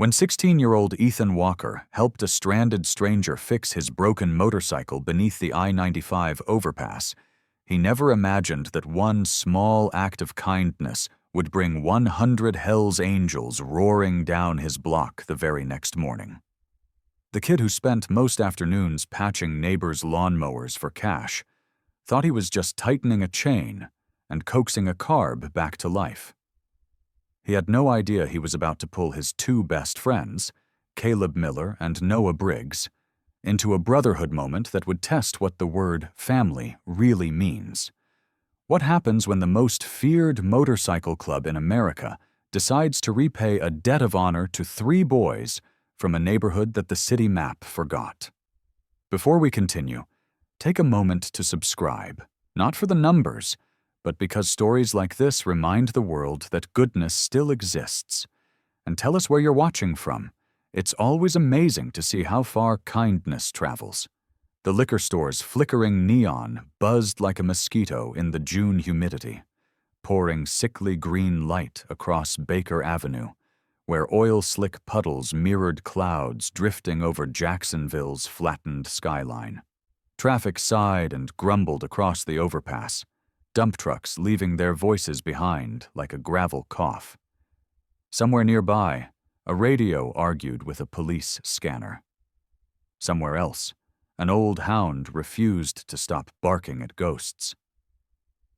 When 16-year-old Ethan Walker helped a stranded stranger fix his broken motorcycle beneath the I-95 overpass, he never imagined that one small act of kindness would bring 100 Hell's Angels roaring down his block the very next morning. The kid who spent most afternoons patching neighbors' lawnmowers for cash thought he was just tightening a chain and coaxing a carb back to life. He had no idea he was about to pull his two best friends, Caleb Miller and Noah Briggs, into a brotherhood moment that would test what the word family really means. What happens when the most feared motorcycle club in America decides to repay a debt of honor to 3 boys from a neighborhood that the city map forgot? Before we continue, take a moment to subscribe, not for the numbers, but because stories like this remind the world that goodness still exists. And tell us where you're watching from. It's always amazing to see how far kindness travels. The liquor store's flickering neon buzzed like a mosquito in the June humidity, pouring sickly green light across Baker Avenue, where oil-slick puddles mirrored clouds drifting over Jacksonville's flattened skyline. Traffic sighed and grumbled across the overpass, dump trucks leaving their voices behind like a gravel cough. Somewhere nearby, a radio argued with a police scanner. Somewhere else, an old hound refused to stop barking at ghosts.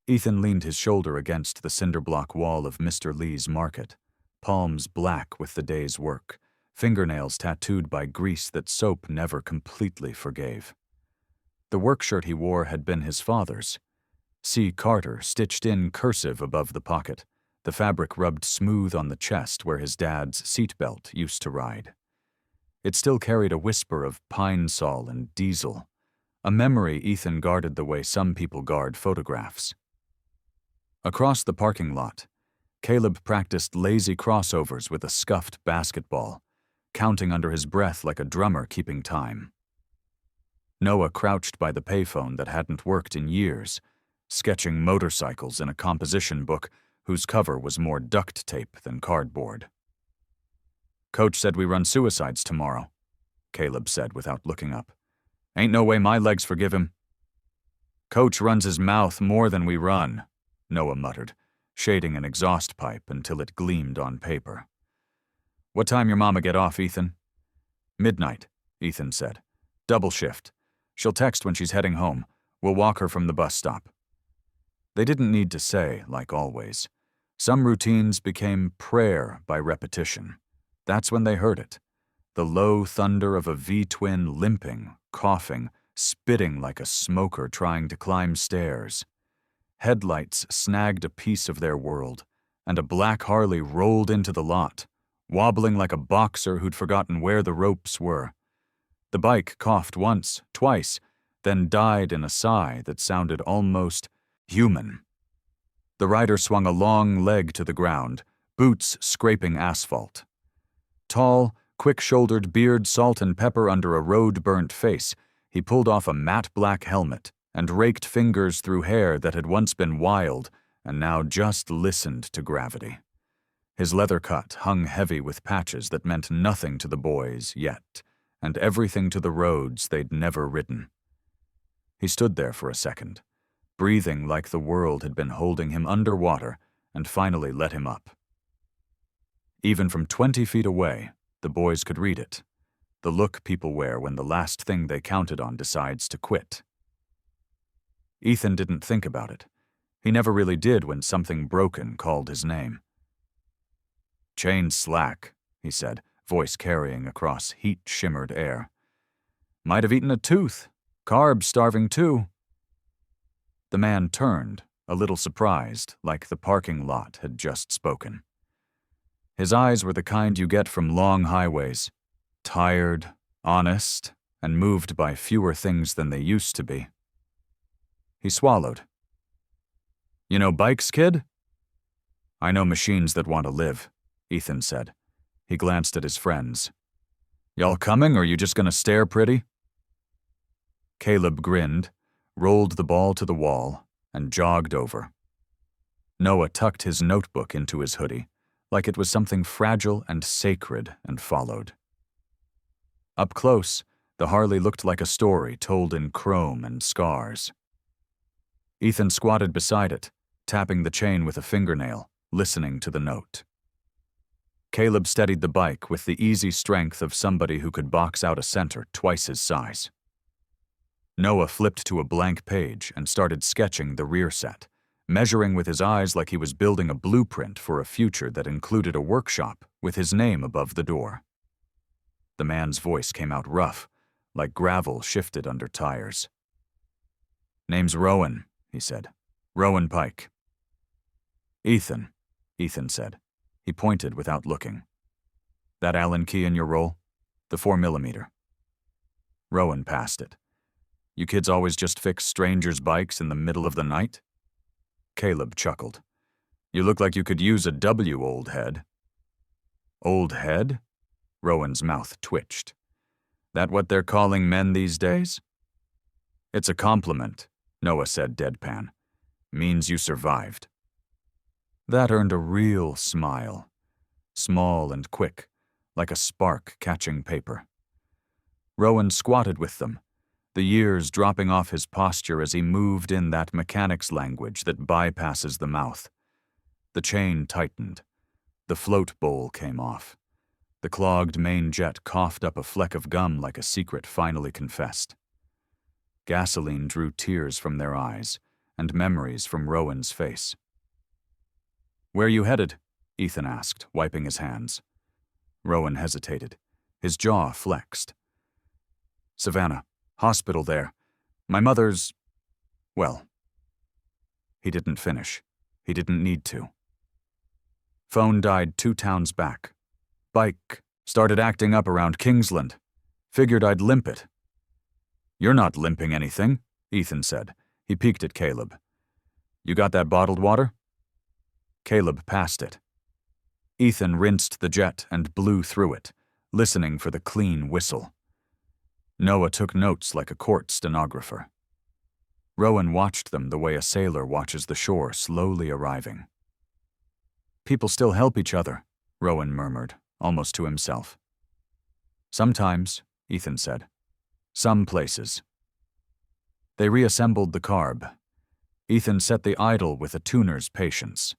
Ethan leaned his shoulder against the cinder-block wall of Mr. Lee's market, palms black with the day's work, fingernails tattooed by grease that soap never completely forgave. The work shirt he wore had been his father's, C. Carter stitched in cursive above the pocket, the fabric rubbed smooth on the chest where his dad's seatbelt used to ride. It still carried a whisper of pine sol and diesel, a memory Ethan guarded the way some people guard photographs. Across the parking lot, Caleb practiced lazy crossovers with a scuffed basketball, counting under his breath like a drummer keeping time. Noah crouched by the payphone that hadn't worked in years, sketching motorcycles in a composition book whose cover was more duct tape than cardboard. "Coach said we run suicides tomorrow," Caleb said without looking up. "Ain't no way my legs forgive him." "Coach runs his mouth more than we run," Noah muttered, shading an exhaust pipe until it gleamed on paper. "What time your mama get off, Ethan?" "Midnight," Ethan said. "Double shift. She'll text when she's heading home. We'll walk her from the bus stop." They didn't need to say, like always. Some routines became prayer by repetition. That's when they heard it. The low thunder of a V-twin limping, coughing, spitting like a smoker trying to climb stairs. Headlights snagged a piece of their world, and a black Harley rolled into the lot, wobbling like a boxer who'd forgotten where the ropes were. The bike coughed once, twice, then died in a sigh that sounded almost human. The rider swung a long leg to the ground, boots scraping asphalt. Tall, quick-shouldered, beard salt and pepper under a road-burnt face, he pulled off a matte black helmet and raked fingers through hair that had once been wild and now just listened to gravity. His leather cut hung heavy with patches that meant nothing to the boys yet, and everything to the roads they'd never ridden. He stood there for a second, breathing like the world had been holding him underwater, and finally let him up. Even from 20 feet away, the boys could read it, the look people wear when the last thing they counted on decides to quit. Ethan didn't think about it. He never really did when something broken called his name. "Chain slack," he said, voice carrying across heat-shimmered air. "Might have eaten a tooth. Carb starving too." The man turned, a little surprised, like the parking lot had just spoken. His eyes were the kind you get from long highways, tired, honest, and moved by fewer things than they used to be. He swallowed. "You know bikes, kid?" "I know machines that want to live," Ethan said. He glanced at his friends. "Y'all coming, or you just gonna stare pretty?" Caleb grinned, rolled the ball to the wall, and jogged over. Noah tucked his notebook into his hoodie, like it was something fragile and sacred, and followed. Up close, the Harley looked like a story told in chrome and scars. Ethan squatted beside it, tapping the chain with a fingernail, listening to the note. Caleb steadied the bike with the easy strength of somebody who could box out a center twice his size. Noah flipped to a blank page and started sketching the rear set, measuring with his eyes like he was building a blueprint for a future that included a workshop with his name above the door. The man's voice came out rough, like gravel shifted under tires. "Name's Rowan," he said. "Rowan Pike." "Ethan," Ethan said. He pointed without looking. "That Allen key in your roll? The 4mm. Rowan passed it. "You kids always just fix strangers' bikes in the middle of the night?" Caleb chuckled. "You look like you could use a W, old head." "Old head?" Rowan's mouth twitched. "That what they're calling men these days?" "It's a compliment," Noah said deadpan. "Means you survived." That earned a real smile, small and quick, like a spark catching paper. Rowan squatted with them, the years dropping off his posture as he moved in that mechanic's language that bypasses the mouth. The chain tightened. The float bowl came off. The clogged main jet coughed up a fleck of gum like a secret finally confessed. Gasoline drew tears from their eyes and memories from Rowan's face. "Where you headed?" Ethan asked, wiping his hands. Rowan hesitated. His jaw flexed. "Savannah. Hospital there. My mother's... well." He didn't finish. He didn't need to. "Phone died 2 towns back. Bike started acting up around Kingsland. Figured I'd limp it." "You're not limping anything," Ethan said. He peeked at Caleb. "You got that bottled water?" Caleb passed it. Ethan rinsed the jet and blew through it, listening for the clean whistle. Noah took notes like a court stenographer. Rowan watched them the way a sailor watches the shore slowly arriving. "People still help each other," Rowan murmured, almost to himself. "Sometimes," Ethan said. "Some places." They reassembled the carb. Ethan set the idle with a tuner's patience.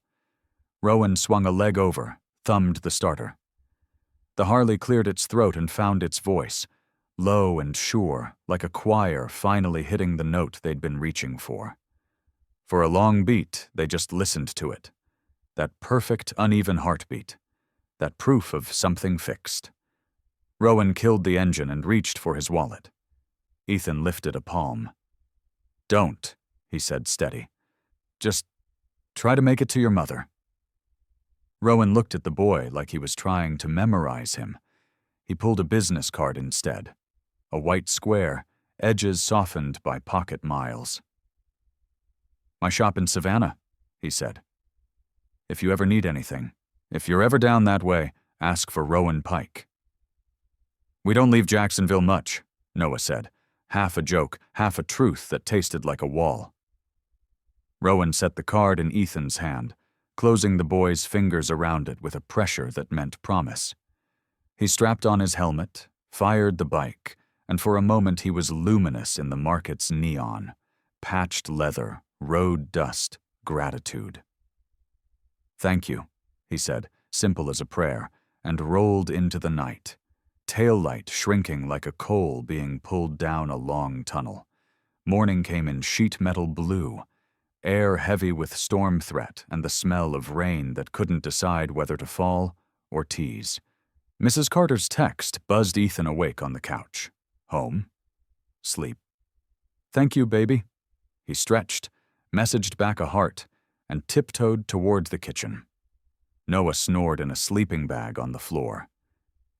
Rowan swung a leg over, thumbed the starter. The Harley cleared its throat and found its voice, low and sure, like a choir finally hitting the note they'd been reaching for. For a long beat, they just listened to it. That perfect, uneven heartbeat. That proof of something fixed. Rowan killed the engine and reached for his wallet. Ethan lifted a palm. "Don't," he said steady. "Just try to make it to your mother." Rowan looked at the boy like he was trying to memorize him. He pulled a business card instead. A white square, edges softened by pocket miles. "My shop in Savannah," he said. "If you ever need anything, if you're ever down that way, ask for Rowan Pike." "We don't leave Jacksonville much," Noah said, half a joke, half a truth that tasted like a wall. Rowan set the card in Ethan's hand, closing the boy's fingers around it with a pressure that meant promise. He strapped on his helmet, fired the bike, and for a moment he was luminous in the market's neon. Patched leather, road dust, gratitude. "Thank you," he said, simple as a prayer, and rolled into the night. Tail light shrinking like a coal being pulled down a long tunnel. Morning came in sheet metal blue, air heavy with storm threat and the smell of rain that couldn't decide whether to fall or tease. Mrs. Carter's text buzzed Ethan awake on the couch. Home. Sleep. "Thank you, baby." He stretched, messaged back a heart, and tiptoed toward the kitchen. Noah snored in a sleeping bag on the floor.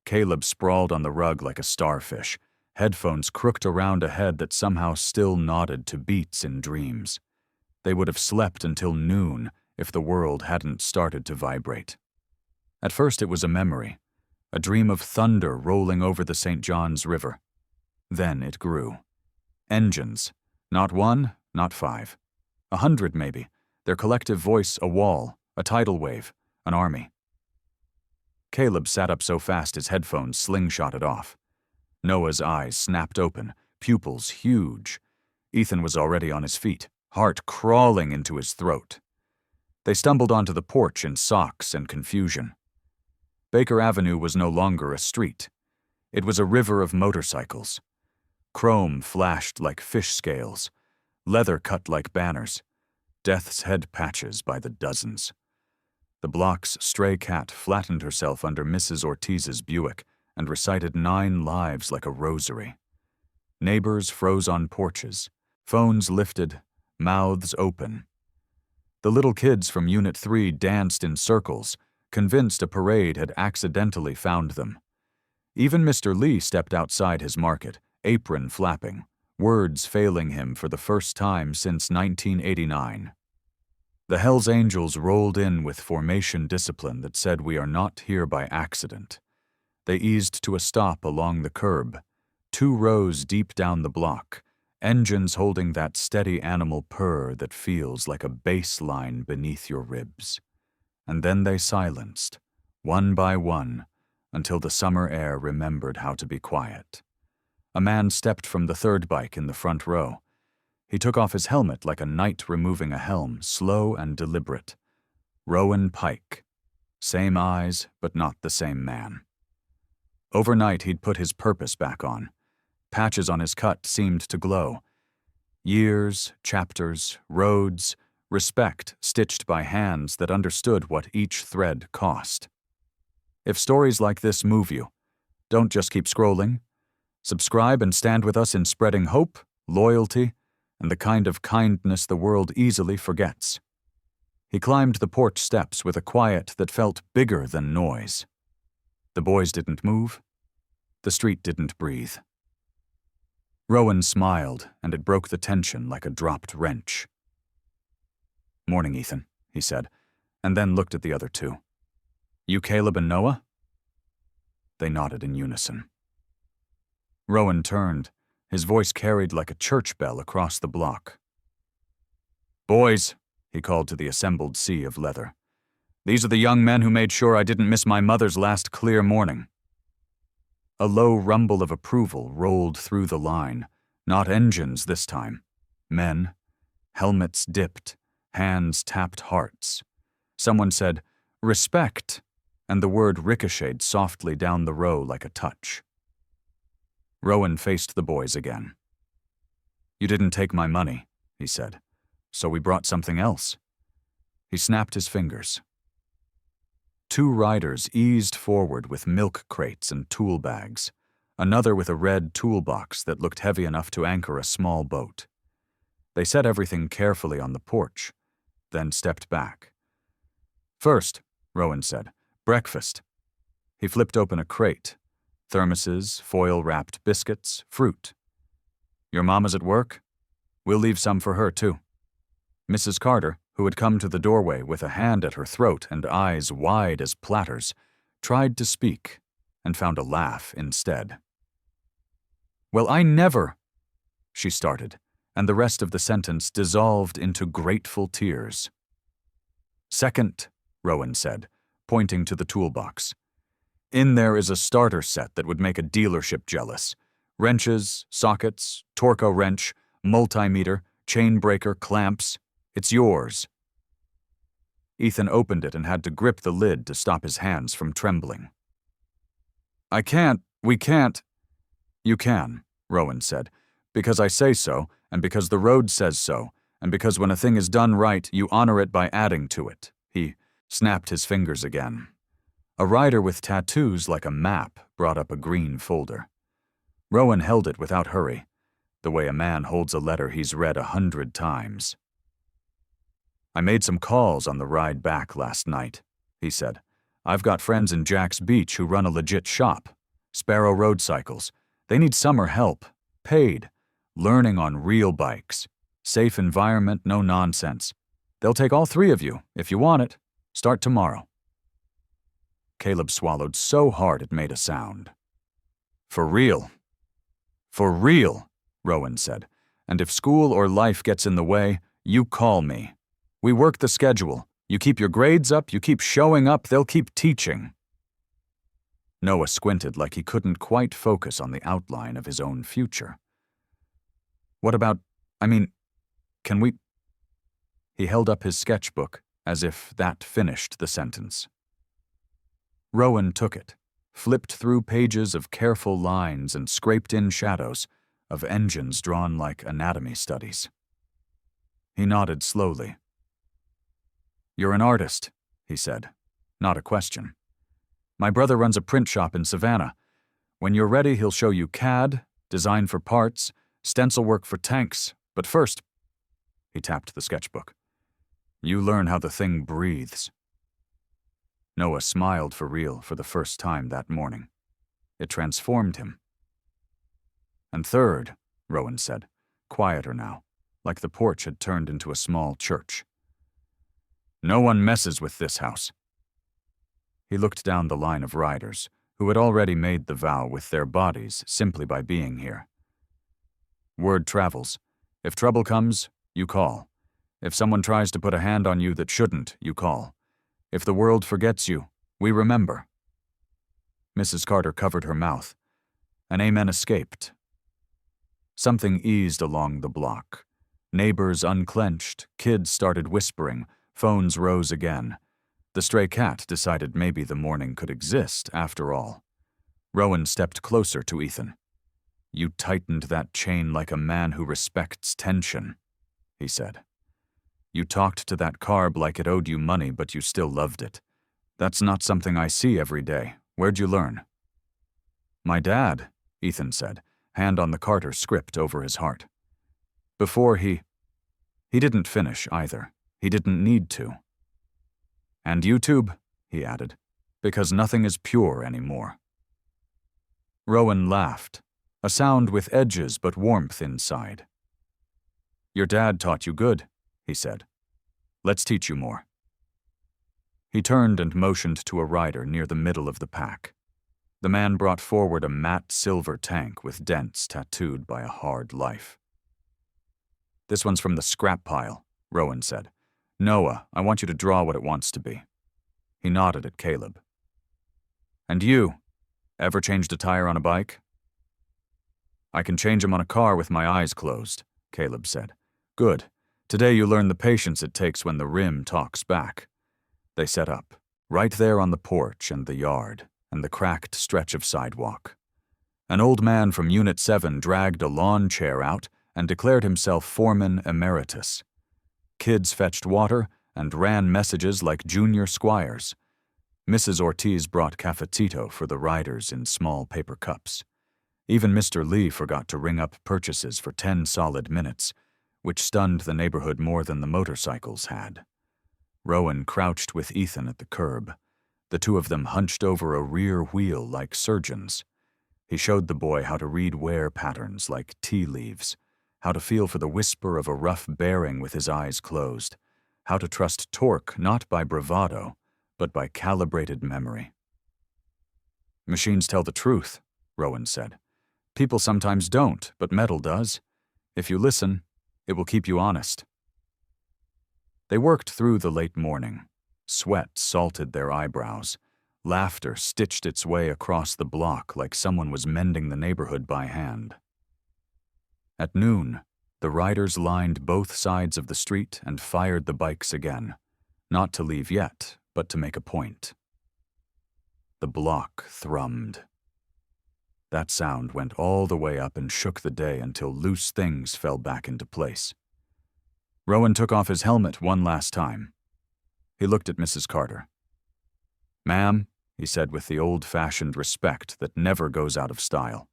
Caleb sprawled on the rug like a starfish, headphones crooked around a head that somehow still nodded to beats in dreams. They would have slept until noon if the world hadn't started to vibrate. At first it was a memory, a dream of thunder rolling over the St. John's River. Then it grew. Engines. Not 1, not 5. 100 maybe, their collective voice a wall, a tidal wave, an army. Caleb sat up so fast his headphones slingshotted off. Noah's eyes snapped open, pupils huge. Ethan was already on his feet, heart crawling into his throat. They stumbled onto the porch in socks and confusion. Baker Avenue was no longer a street. It was a river of motorcycles. Chrome flashed like fish scales, leather cut like banners, death's head patches by the dozens. The block's stray cat flattened herself under Mrs. Ortiz's Buick and recited 9 lives like a rosary. Neighbors froze on porches, phones lifted, mouths open. The little kids from Unit 3 danced in circles, convinced a parade had accidentally found them. Even Mr. Lee stepped outside his market, apron flapping, words failing him for the first time since 1989. The Hells Angels rolled in with formation discipline that said we are not here by accident. They eased to a stop along the curb, 2 rows deep down the block, engines holding that steady animal purr that feels like a bass line beneath your ribs. And then they silenced, one by one, until the summer air remembered how to be quiet. A man stepped from the 3rd bike in the front row. He took off his helmet like a knight removing a helm, slow and deliberate. Rowan Pike. Same eyes, but not the same man. Overnight he'd put his purpose back on. Patches on his cut seemed to glow. Years, chapters, roads, respect stitched by hands that understood what each thread cost. If stories like this move you, don't just keep scrolling. Subscribe and stand with us in spreading hope, loyalty, and the kind of kindness the world easily forgets. He climbed the porch steps with a quiet that felt bigger than noise. The boys didn't move. The street didn't breathe. Rowan smiled, and it broke the tension like a dropped wrench. "Morning, Ethan," he said, and then looked at the other 2. "You Caleb and Noah?" They nodded in unison. Rowan turned, his voice carried like a church bell across the block. "Boys," he called to the assembled sea of leather, "these are the young men who made sure I didn't miss my mother's last clear morning." A low rumble of approval rolled through the line, not engines this time. Men, helmets dipped, hands tapped hearts. Someone said, "Respect," and the word ricocheted softly down the row like a touch. Rowan faced the boys again. "You didn't take my money," he said, "so we brought something else." He snapped his fingers. 2 riders eased forward with milk crates and tool bags, another with a red toolbox that looked heavy enough to anchor a small boat. They set everything carefully on the porch, then stepped back. "First," Rowan said, "breakfast." He flipped open a crate. Thermoses, foil-wrapped biscuits, fruit. "Your mama's at work? We'll leave some for her, too." Mrs. Carter, who had come to the doorway with a hand at her throat and eyes wide as platters, tried to speak and found a laugh instead. "Well, I never," she started, and the rest of the sentence dissolved into grateful tears. "Second," Rowan said, pointing to the toolbox. "In there is a starter set that would make a dealership jealous. Wrenches, sockets, Torco wrench, multimeter, chain breaker, clamps. It's yours." Ethan opened it and had to grip the lid to stop his hands from trembling. We can't." "You can," Rowan said, "because I say so, and because the road says so, and because when a thing is done right, you honor it by adding to it." He snapped his fingers again. A rider with tattoos like a map brought up a green folder. Rowan held it without hurry, the way a man holds a letter he's read 100 times. "I made some calls on the ride back last night," he said. "I've got friends in Jack's Beach who run a legit shop. Sparrow Road Cycles. They need summer help. Paid. Learning on real bikes. Safe environment, no nonsense. They'll take all 3 of you, if you want it. Start tomorrow." Caleb swallowed so hard it made a sound. "For real?" "For real," Rowan said. "And if school or life gets in the way, you call me. We work the schedule. You keep your grades up, you keep showing up, they'll keep teaching." Noah squinted like he couldn't quite focus on the outline of his own future. What about, can we? He held up his sketchbook as if that finished the sentence. Rowan took it, flipped through pages of careful lines and scraped in shadows of engines drawn like anatomy studies. He nodded slowly. "You're an artist," he said, not a question. "My brother runs a print shop in Savannah. When you're ready, he'll show you CAD, design for parts, stencil work for tanks, but first," he tapped the sketchbook, "you learn how the thing breathes." Noah smiled for real for the first time that morning. It transformed him. "And third," Rowan said, quieter now, like the porch had turned into a small church, "no one messes with this house." He looked down the line of riders, who had already made the vow with their bodies simply by being here. "Word travels. If trouble comes, you call. If someone tries to put a hand on you that shouldn't, you call. If the world forgets you, we remember." Mrs. Carter covered her mouth. An amen escaped. Something eased along the block. Neighbors unclenched, kids started whispering, phones rose again. The stray cat decided maybe the morning could exist after all. Rowan stepped closer to Ethan. "You tightened that chain like a man who respects tension," he said. "You talked to that carb like it owed you money, but you still loved it. That's not something I see every day. Where'd you learn?" "My dad," Ethan said, hand on the Carter script over his heart. "Before he didn't finish either. He didn't need to. And YouTube," he added, "because nothing is pure anymore." Rowan laughed, a sound with edges but warmth inside. "Your dad taught you good," he said. "Let's teach you more." He turned and motioned to a rider near the middle of the pack. The man brought forward a matte silver tank with dents tattooed by a hard life. "This one's from the scrap pile," Rowan said. "Noah, I want you to draw what it wants to be." He nodded at Caleb. "And you, ever changed a tire on a bike?" "I can change them on a car with my eyes closed," Caleb said. "Good. Today you learn the patience it takes when the rim talks back." They set up, right there on the porch and the yard, and the cracked stretch of sidewalk. An old man from Unit 7 dragged a lawn chair out and declared himself foreman emeritus. Kids fetched water and ran messages like junior squires. Mrs. Ortiz brought cafecito for the riders in small paper cups. Even Mr. Lee forgot to ring up purchases for 10 solid minutes, which stunned the neighborhood more than the motorcycles had. Rowan crouched with Ethan at the curb, the two of them hunched over a rear wheel like surgeons. He showed the boy how to read wear patterns like tea leaves, how to feel for the whisper of a rough bearing with his eyes closed, how to trust torque not by bravado, but by calibrated memory. "Machines tell the truth," Rowan said. "People sometimes don't, but metal does. If you listen, it will keep you honest." They worked through the late morning. Sweat salted their eyebrows. Laughter stitched its way across the block like someone was mending the neighborhood by hand. At noon, the riders lined both sides of the street and fired the bikes again, not to leave yet, but to make a point. The block thrummed. That sound went all the way up and shook the day until loose things fell back into place. Rowan took off his helmet one last time. He looked at Mrs. Carter. "Ma'am," he said with the old-fashioned respect that never goes out of style.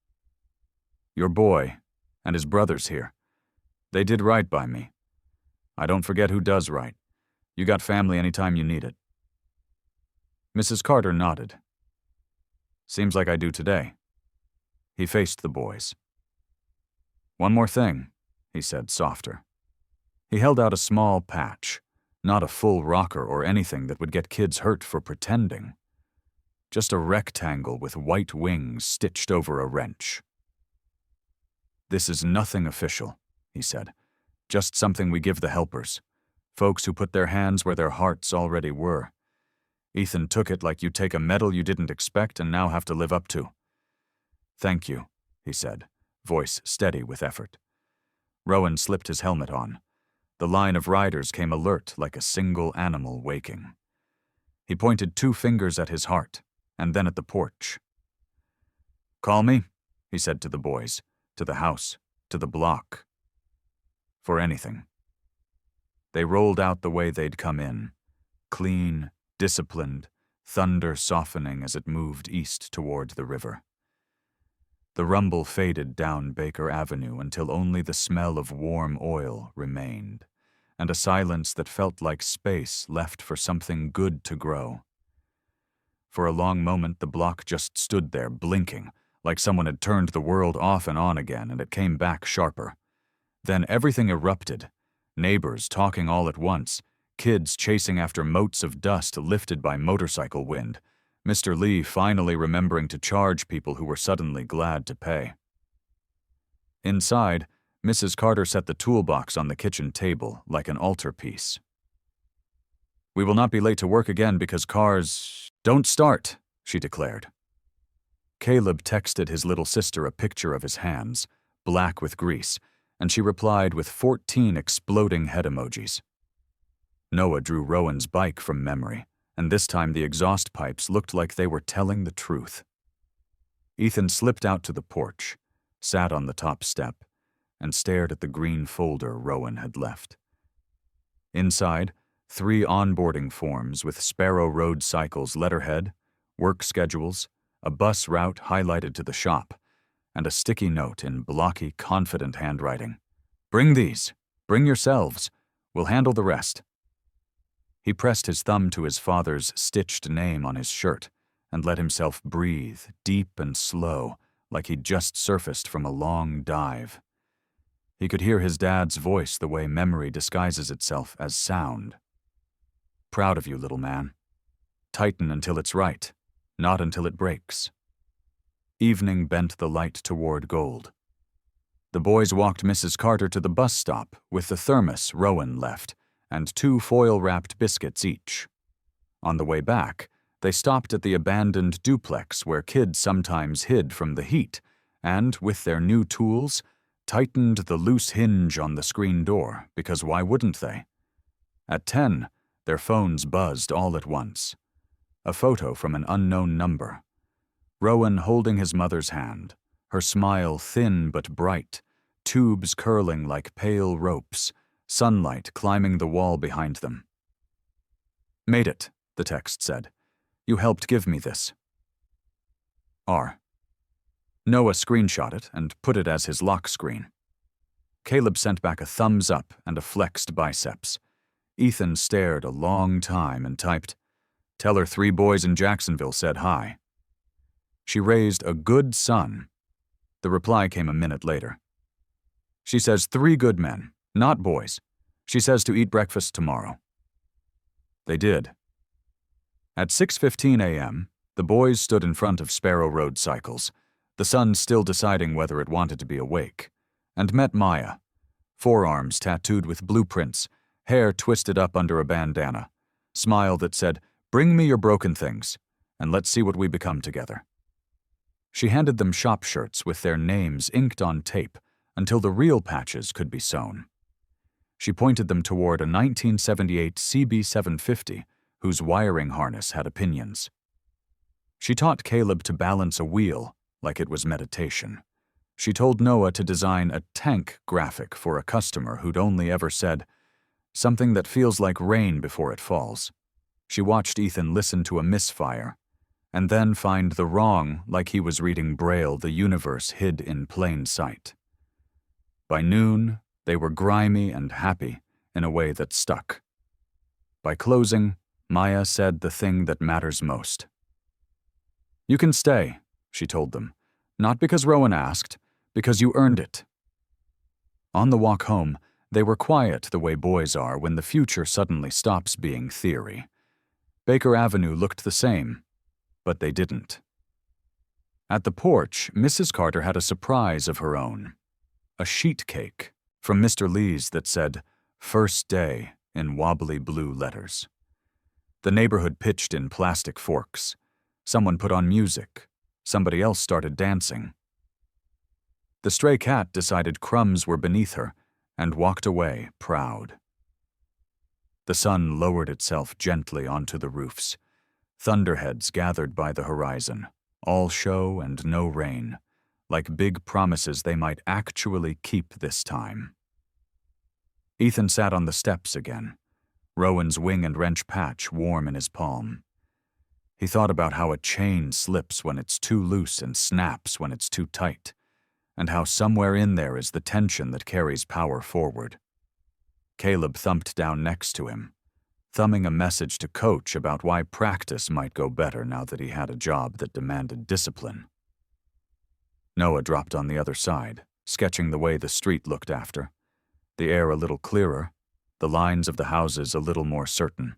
"Your boy and his brothers here. They did right by me. I don't forget who does right. You got family anytime you need it." Mrs. Carter nodded. "Seems like I do today." He faced the boys. "One more thing," he said softer. He held out a small patch, not a full rocker or anything that would get kids hurt for pretending. Just a rectangle with white wings stitched over a wrench. "This is nothing official," he said. "Just something we give the helpers, folks who put their hands where their hearts already were. Ethan took it like you take a medal you didn't expect and now have to live up to. "Thank you," he said, voice steady with effort. Rowan slipped his helmet on. The line of riders came alert like a single animal waking. He pointed 2 fingers at his heart, and then at the porch. "Call me," he said to the boys, to the house, to the block. For anything. They rolled out the way they'd come in, clean, disciplined, thunder softening as it moved east toward the river. The rumble faded down Baker Avenue until only the smell of warm oil remained, and a silence that felt like space left for something good to grow. For a long moment the block just stood there, blinking, like someone had turned the world off and on again, and it came back sharper. Then everything erupted, neighbors talking all at once, kids chasing after motes of dust lifted by motorcycle wind, Mr. Lee finally remembering to charge people who were suddenly glad to pay. Inside, Mrs. Carter set the toolbox on the kitchen table like an altarpiece. "We will not be late to work again because cars don't start," she declared. Caleb texted his little sister a picture of his hands, black with grease, and she replied with 14 exploding head emojis. Noah drew Rowan's bike from memory, and this time the exhaust pipes looked like they were telling the truth. Ethan slipped out to the porch, sat on the top step, and stared at the green folder Rowan had left. Inside, 3 onboarding forms with Sparrow Road Cycles letterhead, work schedules, a bus route highlighted to the shop, and a sticky note in blocky, confident handwriting. "Bring these. Bring yourselves. We'll handle the rest." He pressed his thumb to his father's stitched name on his shirt and let himself breathe, deep and slow, like he'd just surfaced from a long dive. He could hear his dad's voice the way memory disguises itself as sound. "Proud of you, little man. Tighten until it's right, not until it breaks." Evening bent the light toward gold. The boys walked Mrs. Carter to the bus stop with the thermos Rowan left and 2 foil-wrapped biscuits each. On the way back, they stopped at the abandoned duplex where kids sometimes hid from the heat and, with their new tools, tightened the loose hinge on the screen door, because why wouldn't they? At 10, their phones buzzed all at once. A photo from an unknown number. Rowan holding his mother's hand, her smile thin but bright, tubes curling like pale ropes, sunlight climbing the wall behind them. "Made it," the text said. "You helped give me this." R. Noah screenshot it and put it as his lock screen. Caleb sent back a thumbs up and a flexed biceps. Ethan stared a long time and typed, "Tell her 3 boys in Jacksonville said hi." She raised a good son. The reply came a minute later. "She says 3 good men, not boys. She says to eat breakfast tomorrow." They did. At 6:15 a.m., the boys stood in front of Sparrow Road Cycles, the sun still deciding whether it wanted to be awake, and met Maya, forearms tattooed with blueprints, hair twisted up under a bandana, smile that said, "Bring me your broken things, and let's see what we become together." She handed them shop shirts with their names inked on tape until the real patches could be sewn. She pointed them toward a 1978 CB750 whose wiring harness had opinions. She taught Caleb to balance a wheel like it was meditation. She told Noah to design a tank graphic for a customer who'd only ever said, "Something that feels like rain before it falls." She watched Ethan listen to a misfire, and then find the wrong like he was reading Braille the universe hid in plain sight. By noon, they were grimy and happy in a way that stuck. By closing, Maya said the thing that matters most. "You can stay," she told them, "not because Rowan asked, because you earned it." On the walk home, they were quiet the way boys are when the future suddenly stops being theory. Baker Avenue looked the same, but they didn't. At the porch, Mrs. Carter had a surprise of her own. A sheet cake from Mr. Lee's that said, "First Day" in wobbly blue letters. The neighborhood pitched in plastic forks. Someone put on music. Somebody else started dancing. The stray cat decided crumbs were beneath her and walked away, proud. The sun lowered itself gently onto the roofs. Thunderheads gathered by the horizon, all show and no rain, like big promises they might actually keep this time. Ethan sat on the steps again, Rowan's wing and wrench patch warm in his palm. He thought about how a chain slips when it's too loose and snaps when it's too tight, and how somewhere in there is the tension that carries power forward. Caleb thumped down next to him, thumbing a message to Coach about why practice might go better now that he had a job that demanded discipline. Noah dropped on the other side, sketching the way the street looked after, the air a little clearer, the lines of the houses a little more certain,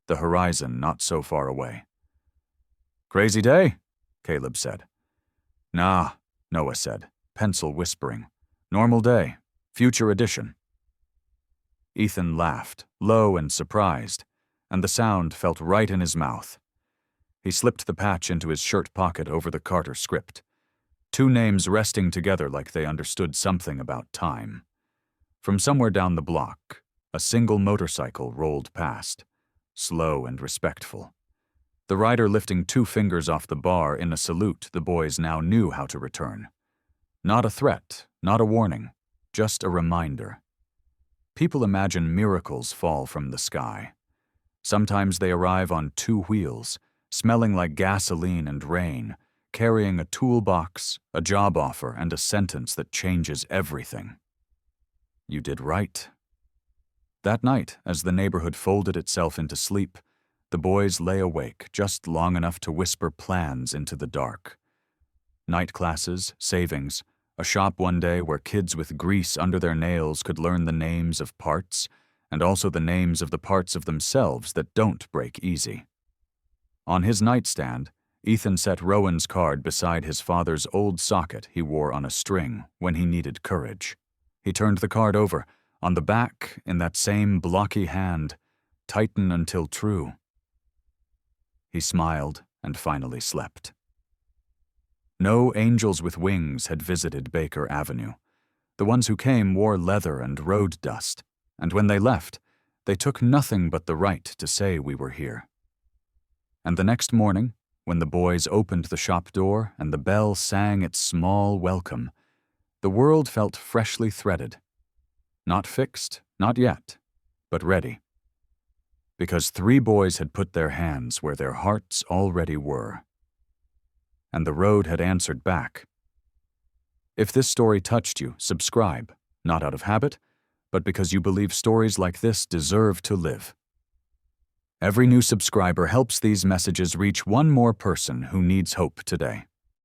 the horizon not so far away. "Crazy day?" Caleb said. "Nah," Noah said, pencil whispering. "Normal day. Future edition." Ethan laughed, low and surprised, and the sound felt right in his mouth. He slipped the patch into his shirt pocket over the Carter script. 2 names resting together like they understood something about time. From somewhere down the block, a single motorcycle rolled past, slow and respectful. The rider lifting 2 fingers off the bar in a salute the boys now knew how to return. Not a threat, not a warning, just a reminder. People imagine miracles fall from the sky. Sometimes they arrive on 2 wheels, smelling like gasoline and rain, carrying a toolbox, a job offer, and a sentence that changes everything. You did right. That night, as the neighborhood folded itself into sleep, the boys lay awake just long enough to whisper plans into the dark. Night classes, savings, a shop one day where kids with grease under their nails could learn the names of parts, and also the names of the parts of themselves that don't break easy. On his nightstand, Ethan set Rowan's card beside his father's old socket he wore on a string when he needed courage. He turned the card over. On the back, in that same blocky hand, "Tighten until true." He smiled and finally slept. No angels with wings had visited Baker Avenue. The ones who came wore leather and road dust, and when they left, they took nothing but the right to say we were here. And the next morning, when the boys opened the shop door and the bell sang its small welcome, the world felt freshly threaded. Not fixed, not yet, but ready. Because 3 boys had put their hands where their hearts already were. And the road had answered back. If this story touched you, subscribe, not out of habit, but because you believe stories like this deserve to live. Every new subscriber helps these messages reach one more person who needs hope today.